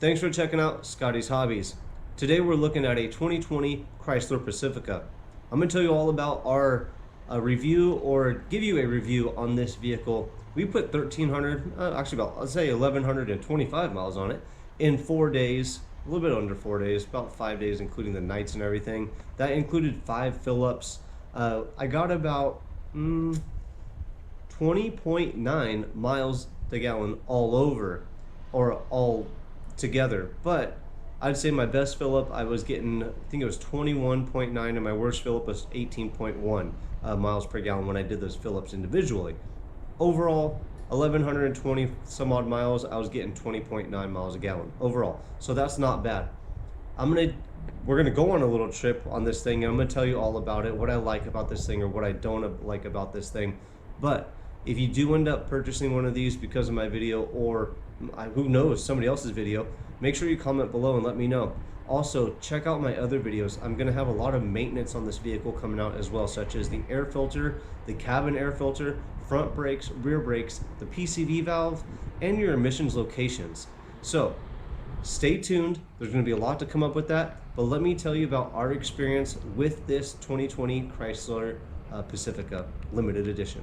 Thanks for checking out Scotty's Hobbies. Today we're looking at a 2020 Chrysler Pacifica. I'm going to tell you all about our review, or give you a review on this vehicle. We put 1,300, actually about, let's say 1,125 miles on it in 4 days, a little bit under 4 days, about 5 days including the nights and everything. That included 5 fill-ups. I got about 20.9 miles to gallon all over, or all together, but I'd say my best fill up I was getting, I think it was 21.9, and my worst fill up was 18.1 miles per gallon when I did those fill ups individually. Overall, 1,120 some odd miles, I was getting 20.9 miles a gallon overall, so that's not bad. We're gonna go on a little trip on this thing, and I'm gonna tell you all about it, what I like about this thing or what I don't like about this thing. But if you do end up purchasing one of these because of my video, or who knows, somebody else's video, make sure you comment below and let me know. Also, check out my other videos. I'm going to have a lot of maintenance on this vehicle coming out as well, such as the air filter, the cabin air filter, front brakes, rear brakes, the PCV valve, and your emissions locations. So stay tuned. There's going to be a lot to come up with that, but let me tell you about our experience with this 2020 Chrysler Pacifica Limited Edition.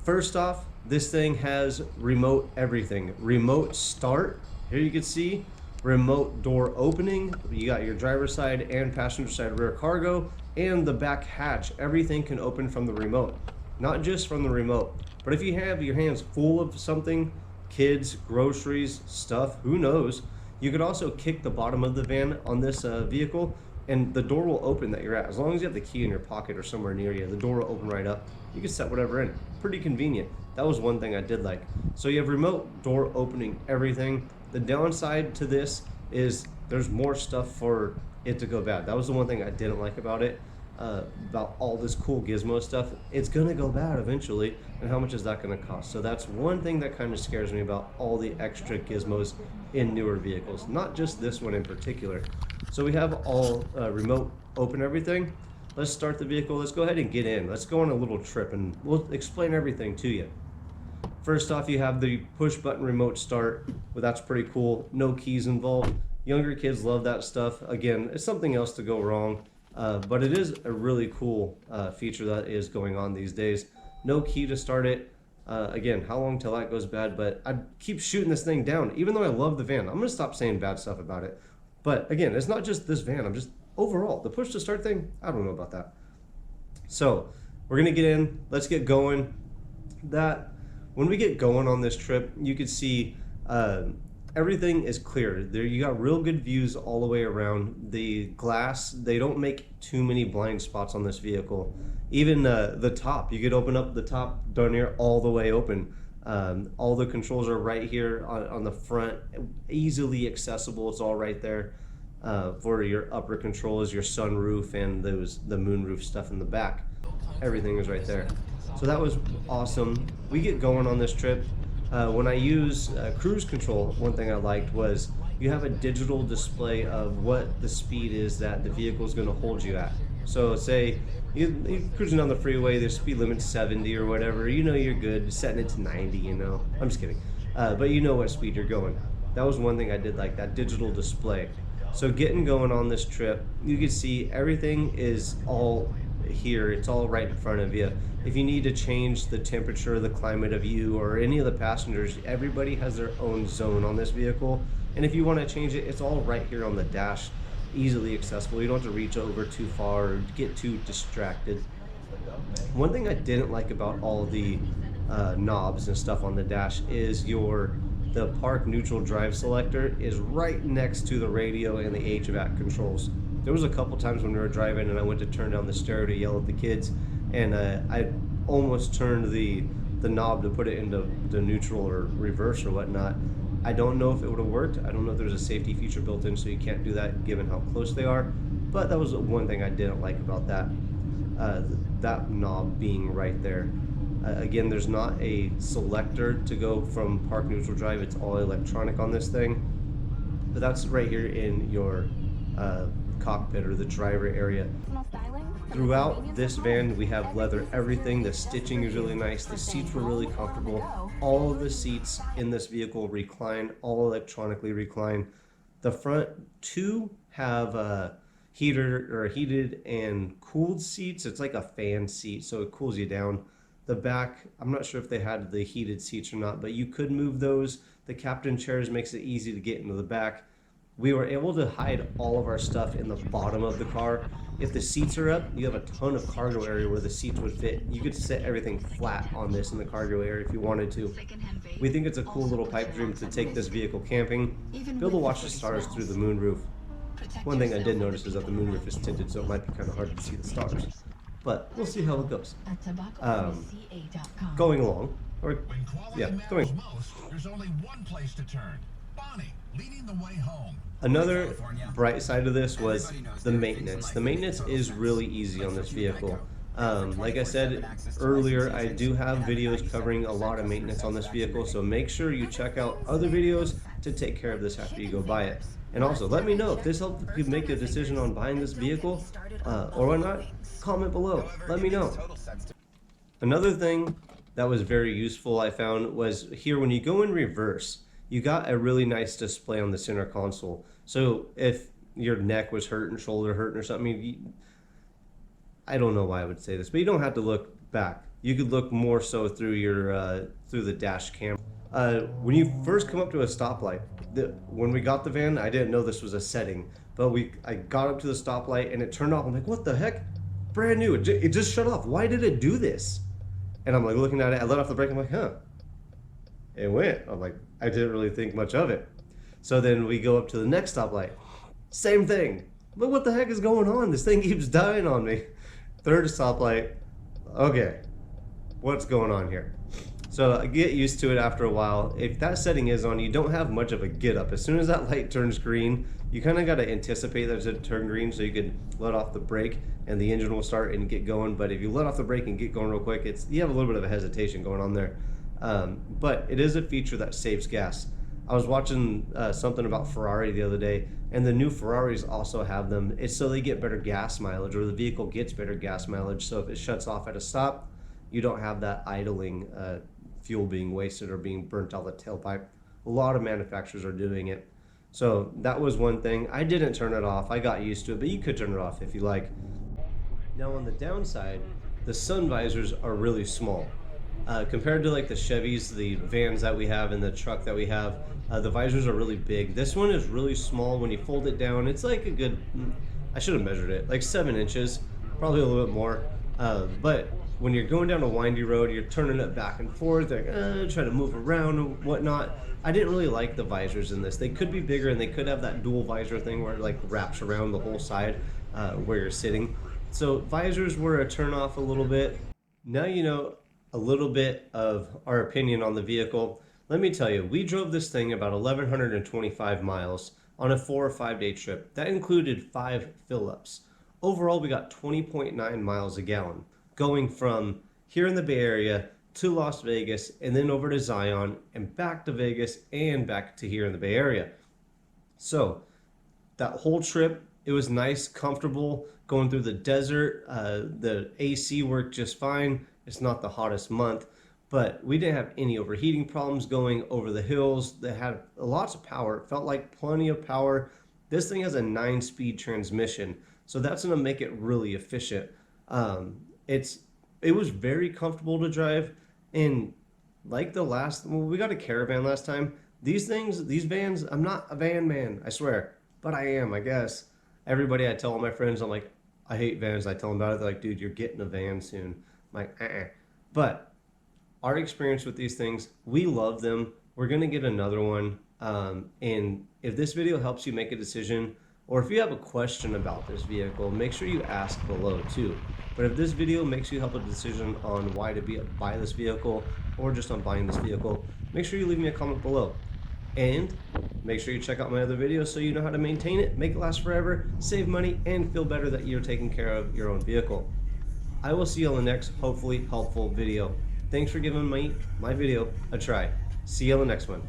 First off, this thing has remote everything. Remote start, here you can see, remote door opening. You got your driver's side and passenger side rear cargo, and the back hatch. Everything can open from the remote. Not just from the remote, but if you have your hands full of something, kids, groceries, stuff, who knows, you could also kick the bottom of the van on this vehicle, and the door will open that you're at. As long as you have the key in your pocket or somewhere near you, the door will open right up. You can set whatever in. Pretty convenient. That was one thing I did like. So you have remote door opening everything. The downside to this is there's more stuff for it to go bad. That was the one thing I didn't like about it, about all this cool gizmo stuff. It's gonna go bad eventually, and how much is that gonna cost? So that's one thing that kind of scares me about all the extra gizmos in newer vehicles, not just this one in particular. So we have all remote open everything. Let's start the vehicle. Let's go ahead and get in. Let's go on a little trip and we'll explain everything to you. First off, you have the push button remote start. Well, that's pretty cool. No keys involved. Younger kids love that stuff. Again, it's something else to go wrong, but it is a really cool feature that is going on these days. No key to start it. Again, how long till that goes bad? But I keep shooting this thing down, even though I love the van. I'm gonna stop saying bad stuff about it. But again, it's not just this van. I'm just overall, the push to start thing, I don't know about that. So we're gonna get in, let's get going. When we get going on this trip, you can see everything is clear. There, you got real good views all the way around. The glass, they don't make too many blind spots on this vehicle. Even the top, you could open up the top darn near all the way open. All the controls are right here on the front, easily accessible. It's all right there. For your upper controls, your sunroof, and the moonroof stuff in the back. Everything is right there. So that was awesome. We get going on this trip. When I use cruise control, one thing I liked was you have a digital display of what the speed is that the vehicle is going to hold you at. So say you're cruising down the freeway, the speed limit's 70 or whatever, you know you're good, setting it to 90, you know. I'm just kidding. But you know what speed you're going. That was one thing I did like, that digital display. So getting going on this trip, you can see everything is all here. It's all right in front of you. If you need to change the temperature, the climate of you, or any of the passengers, everybody has their own zone on this vehicle. And if you want to change it, it's all right here on the dash, easily accessible. You don't have to reach over too far or get too distracted. One thing I didn't like about all the knobs and stuff on the dash is the park neutral drive selector is right next to the radio and the HVAC controls. There was a couple times when we were driving and I went to turn down the stereo to yell at the kids, and I almost turned the knob to put it into the neutral or reverse or whatnot. I don't know if it would have worked. I don't know if there's a safety feature built in so you can't do that given how close they are, but that was one thing I didn't like about that, that knob being right there. Again, there's not a selector to go from park neutral drive. It's all electronic on this thing. But that's right here in your cockpit or the driver area. Styling. Throughout this van, we have leather everything. The stitching is really nice. The seats were really comfortable. All of the seats in this vehicle recline, all electronically recline. The front two have heated and cooled seats. It's like a fan seat, so it cools you down. The back, I'm not sure if they had the heated seats or not, but you could move those. The captain chairs makes it easy to get into the back. We were able to hide all of our stuff in the bottom of the car. If the seats are up, you have a ton of cargo area where the seats would fit. You could set everything flat on this in the cargo area if you wanted to. We think it's a cool little pipe dream to take this vehicle camping. Be able to watch the stars through the moonroof. One thing I did notice is that the moonroof is tinted, so it might be kind of hard to see the stars. But we'll see how it goes. Going along, going. There's only one place to turn. Bonnie, leading the way home. Another bright side of this was the maintenance. The maintenance is really easy on this vehicle. Like I said earlier, I do have videos covering a lot of maintenance on this vehicle, so make sure you check out other videos to take care of this after you go buy it. And also, let me know if this helped you make a decision on buying this vehicle or whatnot. Comment below. Let me know. Another thing that was very useful I found was here when you go in reverse, you got a really nice display on the center console. So if your neck was hurting, shoulder hurting or something, I don't know why I would say this, but you don't have to look back. You could look more so through your through the dash cam. When you first come up to a stoplight, when we got the van, I didn't know this was a setting, but I got up to the stoplight and it turned off. I'm like, what the heck? Brand new. It just shut off. Why did it do this? And I'm like looking at it. I let off the brake. I'm like, huh. It went. I'm like, I didn't really think much of it. So then we go up to the next stoplight. Same thing. But what the heck is going on? This thing keeps dying on me. Third stoplight. Okay. What's going on here? So I get used to it after a while. If that setting is on, you don't have much of a get up. As soon as that light turns green, you kind of got to anticipate that it's turn green so you could let off the brake and the engine will start and get going. But if you let off the brake and get going real quick, you have a little bit of a hesitation going on there. But it is a feature that saves gas. I was watching something about Ferrari the other day, and the new Ferraris also have them. It's so they get better gas mileage, or the vehicle gets better gas mileage. So if it shuts off at a stop, you don't have that idling fuel being wasted or being burnt out the tailpipe. A lot of manufacturers are doing it. So that was one thing. I didn't turn it off. I got used to it, but you could turn it off if you like. Now on the downside, the sun visors are really small. Compared to like the Chevys, the vans that we have, and the truck that we have, the visors are really big. This one is really small. When you fold it down, it's like a good, I should have measured it, like 7 inches, probably a little bit more. But when you're going down a windy road, you're turning it back and forth, like, trying to move around and whatnot. I didn't really like the visors in this. They could be bigger, and they could have that dual visor thing where it like wraps around the whole side where you're sitting. So visors were a turn off a little bit. Now you know a little bit of our opinion on the vehicle. Let me tell you, we drove this thing about 1,125 miles on a 4 or 5 day trip. That included 5 fill-ups. Overall, we got 20.9 miles a gallon, going from here in the Bay Area to Las Vegas, and then over to Zion, and back to Vegas, and back to here in the Bay Area. So that whole trip, it was nice, comfortable, going through the desert. The AC worked just fine. It's not the hottest month, but we didn't have any overheating problems going over the hills. They had lots of power. It felt like plenty of power. This thing has a 9-speed transmission, so that's going to make it really efficient. It was very comfortable to drive, and like we got a Caravan last time. These vans, I'm not a van man, I swear, but I am, I guess. Everybody, I tell all my friends, I'm like, I hate vans. I tell them about it. They're like, dude, you're getting a van soon. I'm like, But our experience with these things, we love them. We're going to get another one. And if this video helps you make a decision, or if you have a question about this vehicle, make sure you ask below too. But if this video makes you help a decision on why to buy this vehicle, or just on buying this vehicle, make sure you leave me a comment below. And make sure you check out my other videos so you know how to maintain it, make it last forever, save money, and feel better that you're taking care of your own vehicle. I will see you on the next, hopefully helpful video. Thanks for giving my video a try. See you on the next one.